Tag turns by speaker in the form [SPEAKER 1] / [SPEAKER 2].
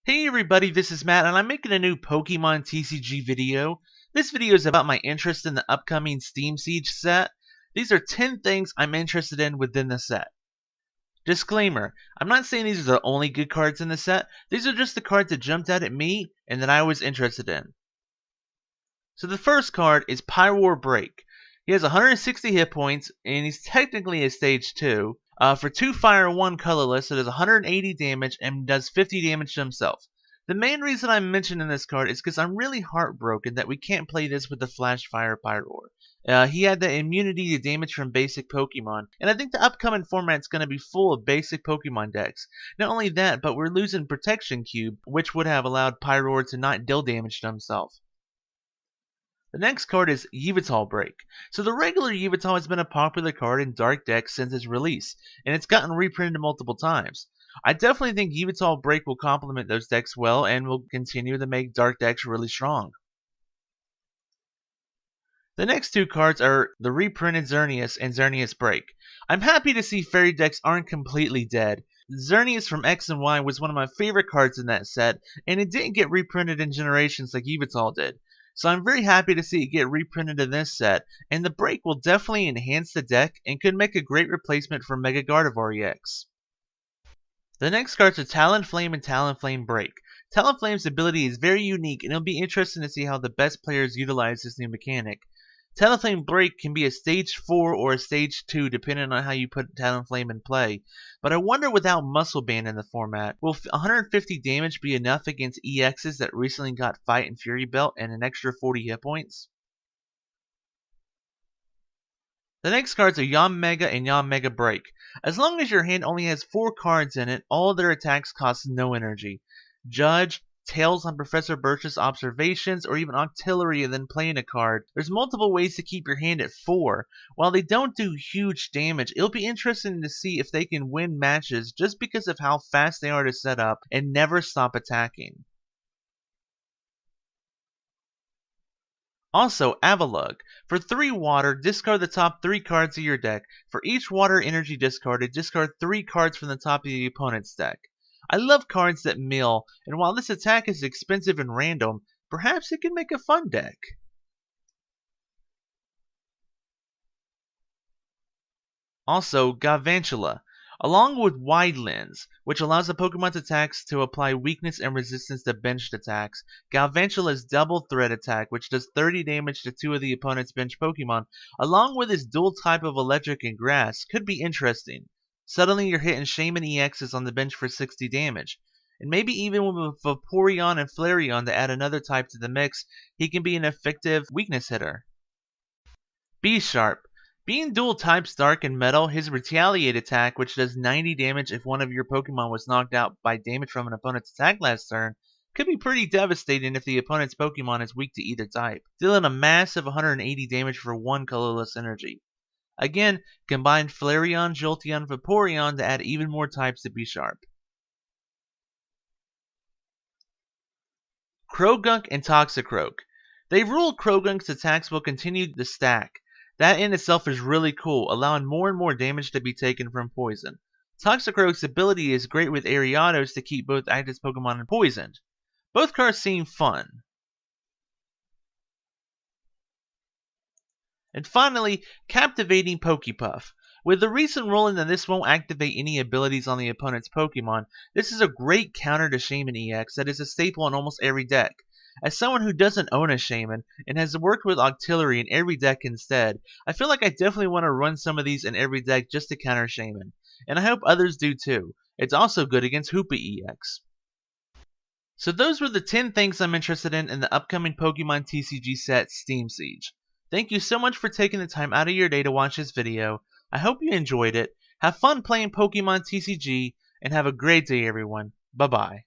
[SPEAKER 1] Hey everybody, this is Matt and I'm making a new Pokemon TCG video. This video is about my interest in the upcoming Steam Siege set. These are 10 things I'm interested in within the set. Disclaimer, I'm not saying these are the only good cards in the set. These are just the cards that jumped out at me and that I was interested in. So the first card is Pyroar Break. He has 160 hit points and he's technically a stage 2. For 2 fire and 1 colorless, it does 180 damage and does 50 damage to himself. The main reason I'm mentioning this card is because I'm really heartbroken that we can't play this with the Flash Fire Pyroar. He had the immunity to damage from basic Pokemon, and I think the upcoming format's going to be full of basic Pokemon decks. Not only that, but we're losing Protection Cube, which would have allowed Pyroar to not deal damage to himself. The next card is Yveltal Break. So the regular Yveltal has been a popular card in Dark decks since its release, and it's gotten reprinted multiple times. I definitely think Yveltal Break will complement those decks well and will continue to make Dark decks really strong. The next two cards are the reprinted Xerneas and Xerneas Break. I'm happy to see fairy decks aren't completely dead. Xerneas from X and Y was one of my favorite cards in that set, and it didn't get reprinted in Generations like Yveltal did. So I'm very happy to see it get reprinted in this set, and the Break will definitely enhance the deck and could make a great replacement for Mega Gardevoir EX. The next cards are Talonflame and Talonflame Break. Talonflame's ability is very unique and it'll be interesting to see how the best players utilize this new mechanic. Talonflame Break can be a stage 4 or a stage 2 depending on how you put Talonflame in play, but I wonder without Muscle Band in the format, will 150 damage be enough against EXs that recently got Fight and Fury Belt and an extra 40 hit points? The next cards are Yanmega and Yanmega Break. As long as your hand only has 4 cards in it, all their attacks cost no energy. Judge, Tails on Professor Birch's observations, or even Octillery and then playing a card. There's multiple ways to keep your hand at 4. While they don't do huge damage, it'll be interesting to see if they can win matches just because of how fast they are to set up and never stop attacking. Also, Avalugg. For 3 water, discard the top 3 cards of your deck. For each water energy discarded, discard 3 cards from the top of the opponent's deck. I love cards that mill, and while this attack is expensive and random, perhaps it can make a fun deck. Also, Galvantula. Along with Wide Lens, which allows the Pokemon's attacks to apply weakness and resistance to benched attacks, Galvantula's Double Threat attack, which does 30 damage to 2 of the opponent's bench Pokemon, along with his dual type of Electric and Grass, could be interesting. Suddenly you're hitting Shaman EXs on the bench for 60 damage. And maybe even with Vaporeon and Flareon to add another type to the mix, he can be an effective weakness hitter. B-Sharp. Being dual types Dark and Metal, his Retaliate attack, which does 90 damage if one of your Pokemon was knocked out by damage from an opponent's attack last turn, could be pretty devastating if the opponent's Pokemon is weak to either type, dealing a massive 180 damage for 1 colorless energy. Again, combine Flareon, Jolteon, Vaporeon to add even more types to B-Sharp. Croagunk and Toxicroak. They've ruled Croagunk's attacks will continue to stack. That in itself is really cool, allowing more and more damage to be taken from poison. Toxicroak's ability is great with Ariados to keep both active Pokemon poisoned. Both cards seem fun. And finally, Captivating Pokepuff. With the recent ruling that this won't activate any abilities on the opponent's Pokemon, this is a great counter to Shaman EX that is a staple in almost every deck. As someone who doesn't own a Shaman and has worked with Octillery in every deck instead, I feel like I definitely want to run some of these in every deck just to counter Shaman. And I hope others do too. It's also good against Hoopa EX. So those were the 10 things I'm interested in the upcoming Pokemon TCG set Steam Siege. Thank you so much for taking the time out of your day to watch this video. I hope you enjoyed it. Have fun playing Pokemon TCG, and have a great day everyone. Bye bye.